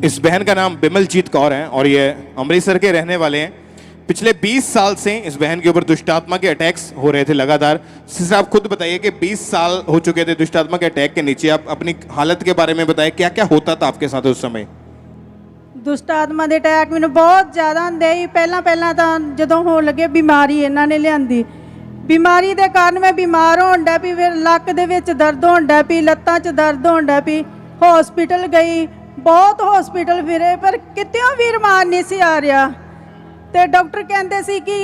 इस बहन का नाम बिमलजीत कौर है और ये अमृतसर के रहने वाले हैं। पिछले 20 साल से इस बहन के ऊपर दुष्टात्मा के अटैक्स हो रहे थे लगातार। सिस्टर आप खुद बताइए कि 20 साल हो चुके थे दुष्टात्मा के अटैक के नीचे। आप अपनी हालत के बारे में बताएं, क्या क्या होता था आपके साथ उस समय? ਦੁਸ਼ਟ ਆਤਮਾ ਦੇ ਅਟੈਕ ਮੈਨੂੰ ਬਹੁਤ ਜ਼ਿਆਦਾ ਹੁੰਦੇ ਸੀ। ਪਹਿਲਾਂ ਤਾਂ ਜਦੋਂ ਹੋਣ ਲੱਗੇ ਬਿਮਾਰੀ ਇਹਨਾਂ ਨੇ ਲਿਆਂਦੀ, ਬਿਮਾਰੀ ਦੇ ਕਾਰਨ ਮੈਂ ਬਿਮਾਰ ਹੋਣ ਡੈ ਪਈ, ਫਿਰ ਲੱਕ ਦੇ ਵਿੱਚ ਦਰਦ ਹੋਣ ਡੈ ਪਈ, ਲੱਤਾਂ 'ਚ ਦਰਦ ਹੋਣ ਡੈ ਪਈ। ਹਸਪੀਟਲ ਗਈ, ਬਹੁਤ ਹਸਪੀਟਲ ਫਿਰੇ, ਪਰ ਕਿਤਿਓਂ ਵੀ ਰਮਾਨ ਨਹੀਂ ਸੀ ਆ ਰਿਹਾ। ਤੇ ਡਾਕਟਰ ਕਹਿੰਦੇ ਸੀ ਕਿ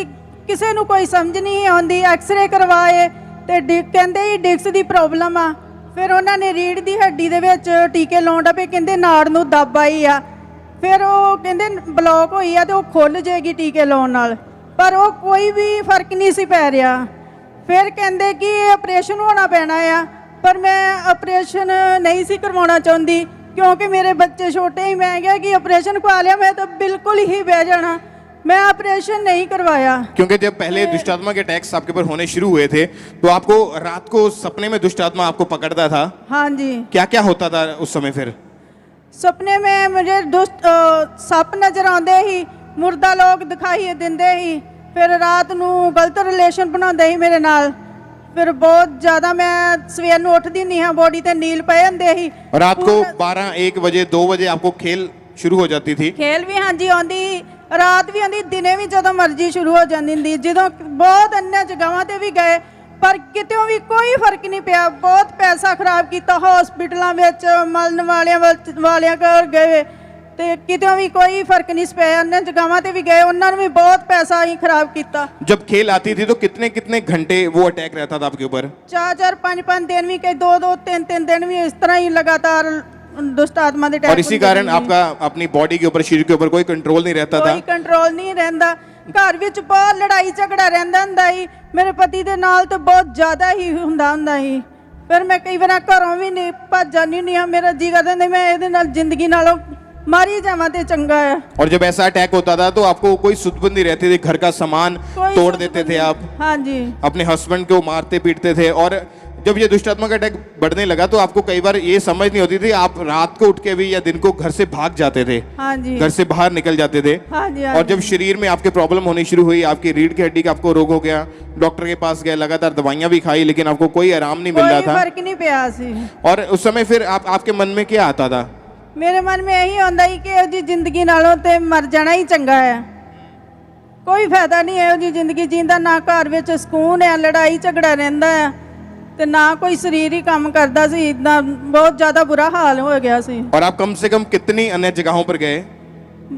ਕਿਸੇ ਨੂੰ ਕੋਈ ਸਮਝ ਨਹੀਂ ਆਉਂਦੀ। ਐਕਸ-ਰੇ ਕਰਵਾਏ ਤੇ ਕਹਿੰਦੇ ਹੀ ਡਿਸਕ ਦੀ ਪ੍ਰੋਬਲਮ ਆ। ਫਿਰ ਉਹਨਾਂ ਨੇ ਰੀੜ੍ਹ ਦੀ ਹੱਡੀ ਦੇ ਵਿੱਚ ਟੀਕੇ ਲਾਉਣ ਡੈ ਪਏ, ਕਹਿੰਦੇ ਨਾੜ ਨੂੰ ਦੱਬ ਆਈ ਆ। ਫਿਰ ਉਹ ਕਹਿੰਦੇ ਬਲੌਕ ਹੋਈ ਆ ਤੇ ਉਹ ਖੁੱਲ ਜਾਏਗੀ ਟੀਕੇ ਲਾਉਣ ਨਾਲ, ਪਰ ਉਹ ਕੋਈ ਵੀ ਫਰਕ ਨਹੀਂ ਸੀ ਪੈ ਰਿਹਾ। ਫਿਰ ਕਹਿੰਦੇ ਕਿ ਆਪਰੇਸ਼ਨ ਹੋਣਾ ਪੈਣਾ ਆ, ਪਰ ਮੈਂ ਆਪਰੇਸ਼ਨ ਨਹੀਂ ਸੀ ਕਰਵਾਉਣਾ ਚਾਹੁੰਦੀ क्योंकि मेरे बच्चे छोटे ही। मैं क्या कि ऑपरेशन करवा लिया मैं तो बिल्कुल ही बह जाना, मैं ऑपरेशन नहीं करवाया। क्योंकि जब पहले दुष्टात्मा के अटैक्स आपके ऊपर होने शुरू हुए थे तो आपको रात को सपने में दुष्टात्मा आपको पकड़ता था? हाँ जी। क्या क्या होता था उस समय? फिर सपने में मुझे दुष्ट सप नजर आते ही, मुर्दा लोग दिखाई देंगे ही, फिर रात को गलत रिलेशन बनाते ही मेरे नाल। फिर बहुत ज्यादा मैं सवेर ਨੂੰ ਉੱਠਦੀ ਨਹੀਂ ਹਾਂ, ਬੋਡੀ ਤੇ ਨੀਲ ਪਏ ਹੁੰਦੇ ਸੀ। रात को 12-1 बजे 2 बजे आपको खेल शुरू हो जाती थी? खेल भी हाँ जी आती, रात भी आती, दिने भी ਜਦੋਂ ਮਰਜ਼ੀ शुरू हो जाती ਹੁੰਦੀ। ਜਦੋਂ ਬਹੁਤ अन्य जगहों ਤੇ ਵੀ ਗਏ ਪਰ ਕਿਤੋਂ ਵੀ ਕੋਈ ਫਰਕ ਨਹੀਂ ਪਿਆ। ਬਹੁਤ ਪੈਸਾ ਖਰਾਬ ਕੀਤਾ ਹਸਪੀਟਲਾਂ ਵਿੱਚ, ਮਲਣ ਵਾਲਿਆਂ ਕੋਲ ਗਏ ਤੇ ਕਿਤੋਂ ਵੀ ਕੋਈ ਫਰਕ ਨਹੀਂ ਪਿਆ। अन्य जगहों ਤੇ ਵੀ ਗਏ, ਉਹਨਾਂ ਨੂੰ ਵੀ ਬਹੁਤ ਪੈਸਾ ਹੀ ਖਰਾਬ ਕੀਤਾ। जब खेल आती थी तो कितने कितने घंटे वो अटैक रहता था आपके ऊपर? 4-4 5-5 दिन भी, कई 2-2 3-3 दिन भी इस तरह ही लगातार दुष्ट आत्मा दे अटैक। और इसी कारण आपका अपनी बॉडी के ऊपर, शरीर के ऊपर कोई कंट्रोल नहीं रहता था? कोई कंट्रोल नहीं रहता। घर ਵਿੱਚ ਬਹੁਤ ਲੜਾਈ ਝਗੜਾ ਰਹਿੰਦਾ ਹੁੰਦਾ ਸੀ ਮੇਰੇ ਪਤੀ ਦੇ ਨਾਲ, ਤੇ ਬਹੁਤ ਜ਼ਿਆਦਾ ਹੀ ਹੁੰਦਾ ਸੀ। ਫਿਰ ਮੈਂ ਕਈ ਵਾਰ ਘਰੋਂ ਵੀ ਨਹੀਂ ਭੱਜ ਜਾਂਦੀ ਹੁੰਦੀ ਹਾਂ। ਮੇਰਾ ਜੀ ਕਰਦਾ ਹੁੰਦਾ ਮੈਂ ਇਹਦੇ ਨਾਲ ਜ਼ਿੰਦਗੀ ਨਾਲੋਂ मारी जावा ते चंगा है। और जब ऐसा अटैक होता था तो आपको कोई सुध नहीं रहती थी? घर का सामान तोड़ देते थे आप? हाँ जी। अपने हस्बैंड को मारते पीटते थे। और जब ये दुष्टात्मा का अटैक बढ़ने लगा तो आपको कई बार ये समझ नहीं होती थी, आप रात को उठ के भी या दिन को घर से भाग जाते थे? हाँ जी। घर से बाहर निकल जाते थे? हाँ जी। और जब शरीर में आपके प्रॉब्लम होनी शुरू हुई, आपकी रीढ़ की हड्डी का आपको रोग हो गया, डॉक्टर के पास गए, लगातार दवाइयां भी खाई, लेकिन आपको कोई आराम नहीं मिल रहा था? कोई फर्क नहीं पिया सी। और उस समय फिर आपके मन में क्या आता था? मेरे मन में यही आता ही कि ਉਹਦੀ ਜ਼ਿੰਦਗੀ ਨਾਲੋਂ ਤੇ ਮਰ ਜਾਣਾ ਹੀ ਚੰਗਾ ਹੈ। ਕੋਈ ਫਾਇਦਾ ਨਹੀਂ ਹੈ ਉਹਦੀ ਜ਼ਿੰਦਗੀ ਜੀਣ ਦਾ। ਨਾ ਘਰ ਵਿੱਚ ਸਕੂਨ ਹੈ, ਲੜਾਈ ਝਗੜਾ ਰਹਿੰਦਾ ਹੈ ਤੇ ਨਾ ਕੋਈ ਸਰੀਰ ਹੀ ਕੰਮ ਕਰਦਾ ਸੀ। ਇਦਾਂ ਬਹੁਤ ਜ਼ਿਆਦਾ ਬੁਰਾ ਹਾਲ ਹੋ ਗਿਆ ਸੀ। और आप कम से कम कितनी अन्य जगहों पर गए?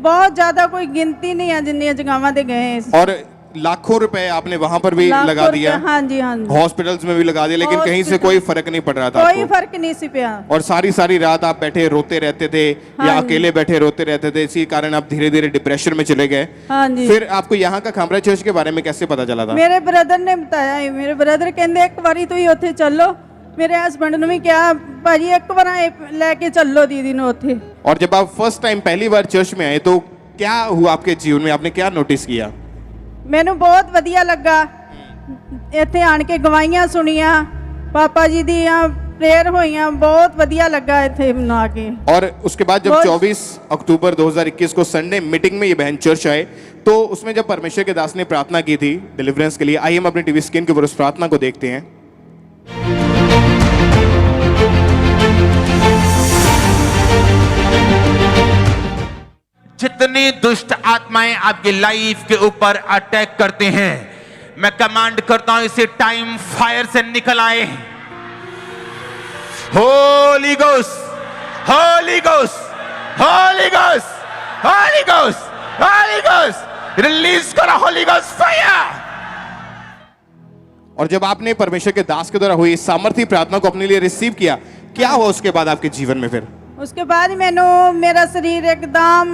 बहुत ज्यादा कोई गिनती नहीं है जिन्नी जगहों ते गए। और लाखों रुपए आपने वहां पर भी लगा दिया? हाँ जी। हाँ जी। हॉस्पिटल्स में भी लगा दिया, लेकिन कहीं से कोई फर्क नहीं पड़ रहा था? कोई फर्क नहीं सी पिया। और सारी रात आप बैठे रोते रहते थे? हाँ या अकेले बैठे रोते रहते थे? इसी कारण आप धीरे धीरे डिप्रेशन में चले गए? हाँ जी। फिर आपको यहाँ का खामरा चर्च के बारे में कैसे पता चला था? मेरे ब्रदर ने बताया। मेरे ब्रदर कहते एक बारी तुम उत्थे चलो। मेरे हस्बैंड ने भी कहा भाजी एक बार लेके चलो दीदी ने उत्थे। और जब आप फर्स्ट टाइम पहली बार चर्च में आए तो क्या हुआ आपके जीवन में? आपने क्या नोटिस किया? ਮੈਨੂੰ ਬਹੁਤ ਵਧੀਆ ਲੱਗਾ ਇੱਥੇ ਆਣ ਕੇ, ਗਵਾਹੀਆਂ ਸੁਣੀਆਂ, पापा जी ਦੀਆਂ प्रेयर ਹੋਈਆਂ, बहुत ਵਧੀਆ ਲੱਗਾ ਇੱਥੇ ਆ ਕੇ। और उसके बाद जब 24 अक्टूबर 2021 को संडे मीटिंग में ये बहन चर्च आए तो उसमें जब परमेश्वर के दास ने प्रार्थना की थी डिलीवरेंस के लिए, आइए हम अपनी टीवी स्क्रीन के ऊपर उस प्रार्थना को देखते हैं। जितनी दुष्ट आत्माएं आपकी लाइफ के ऊपर अटैक करते हैं, मैं कमांड करता हूं इसे टाइम फायर से निकल आए। Holi ghost, Holi ghost, Holi ghost, Holi ghost, Holi ghost, release करो होली गोस्ट फायर। और जब आपने परमेश्वर के दास के द्वारा हुई सामर्थी प्रार्थना को अपने लिए रिसीव किया, क्या हुआ उसके बाद आपके जीवन में? फिर उसके बाद मैनू मेरा शरीर एकदम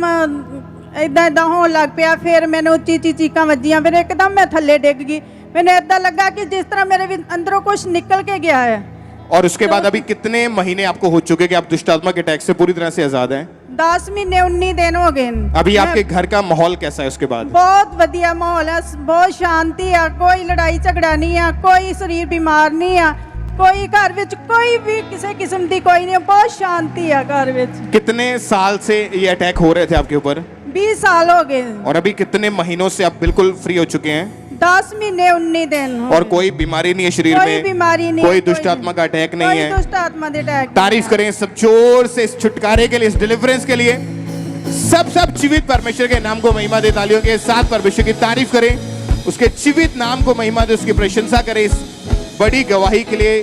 इदा होने लग पिया। फिर मैंने उच्ची उच्ची चीकां वजियां, फिर एकदम मैं थल्ले डिग गई। मैंने इदा लगा कि जिस तरह मेरे अंदरों कुछ निकल के गया है। और उसके बाद अभी कितने महीने आपको हो चुके कि आप दुष्टात्मा के अटैक से पूरी तरह से आजाद हैं? 10 महीने 19 दिन हो गए। अभी आपके घर का माहौल कैसा है उसके बाद? बहुत वधिया माहौल है, बहुत शांति है, कोई लड़ाई झगड़ा नहीं है, कोई शरीर बीमार नहीं है, ਕੋਈ ਘਰ ਵਿੱਚ ਕੋਈ ਵੀ ਕਿਸੇ ਕਿਸਮ ਦੀ ਕੋਈ ਨਹੀਂ, ਬਹੁਤ ਸ਼ਾਂਤੀ ਆ ਘਰ ਵਿੱਚ। कितने साल से ये अटैक हो रहे थे आपके ऊपर 20 साल हो गए और अभी कितने महीनों से आप बिल्कुल फ्री हो चुके हैं 10 महीने 19 दिन हो और गए। कोई बीमारी नहीं है शरीर कोई में, बीमारी नहीं, कोई दुष्ट आत्मा का अटैक नहीं कोई है। दुष्ट आत्मा दे अटैक। तारीफ करें सब जोर से इस छुटकारे के लिए, इस डिलीवरेंस के लिए। सब जीवित परमेश्वर के नाम को महिमा दे, तालियों के साथ परमेश्वर की तारीफ करें, उसके जीवित नाम को महिमा दे, उसकी प्रशंसा करें इस बड़ी गवाही के लिए।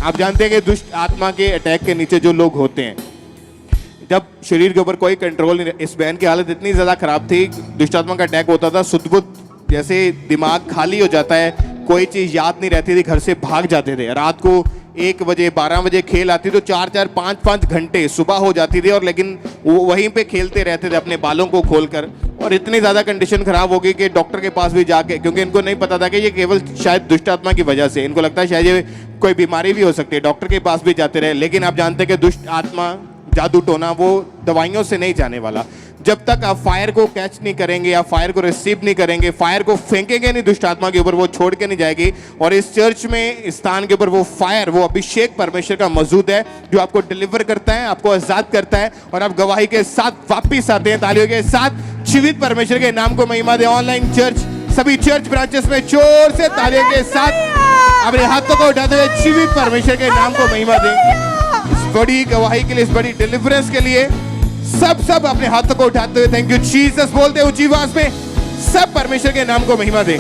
आप जानते हैं कि दुष्ट आत्मा के अटैक के नीचे जो लोग होते हैं, जब शरीर के ऊपर कोई कंट्रोल नहीं, इस बहन की हालत इतनी ज्यादा खराब थी, दुष्ट आत्मा का अटैक होता था, सुध-बुध जैसे दिमाग खाली हो जाता है, कोई चीज याद नहीं रहती थी, घर से भाग जाते थे। रात को 1 बजे 12 बजे खेल आती तो 4-4 5-5 घंटे सुबह हो जाती थी, और लेकिन वो वहीं पे खेलते रहते थे अपने बालों को खोलकर। और इतनी ज्यादा कंडीशन खराब हो गई कि डॉक्टर के पास भी जाके, क्योंकि इनको नहीं पता था कि ये केवल शायद दुष्ट आत्मा की वजह से, इनको लगता है शायद ये कोई बीमारी भी हो सकती है, डॉक्टर के पास भी जाते रहे। लेकिन आप जानते हैं कि दुष्ट आत्मा, जादू टोना वो दवाइयों से नहीं जाने वाला। जब तक आप फायर को कैच नहीं करेंगे, आप फायर को रिसीव नहीं करेंगे, फायर को फेंकेंगे नहीं दुष्ट आत्मा के ऊपर, वो छोड़ के नहीं जाएगी। और इस चर्च में, इस स्थान के ऊपर वो फायर, वो अभिषेक परमेश्वर का मौजूद है, जो आपको डिलीवर करता है, आपको आजाद करता है, और आप गवाही के साथ वापिस आते हैं। तालियों के साथ जीवित परमेश्वर के नाम को महिमा दे। ऑनलाइन चर्च, सभी चर्च ब्रांचेस में जोर से तालियों के साथ अपने हाथों को उठाते हुए जीवित परमेश्वर के नाम को महिमा दें। इस बड़ी गवाही के लिए, इस बड़ी डिलीवरेंस के लिए सब अपने हाथों को उठाते हुए थैंक यू जीसस बोलते ऊंची आवाज में, सब परमेश्वर के नाम को महिमा दें।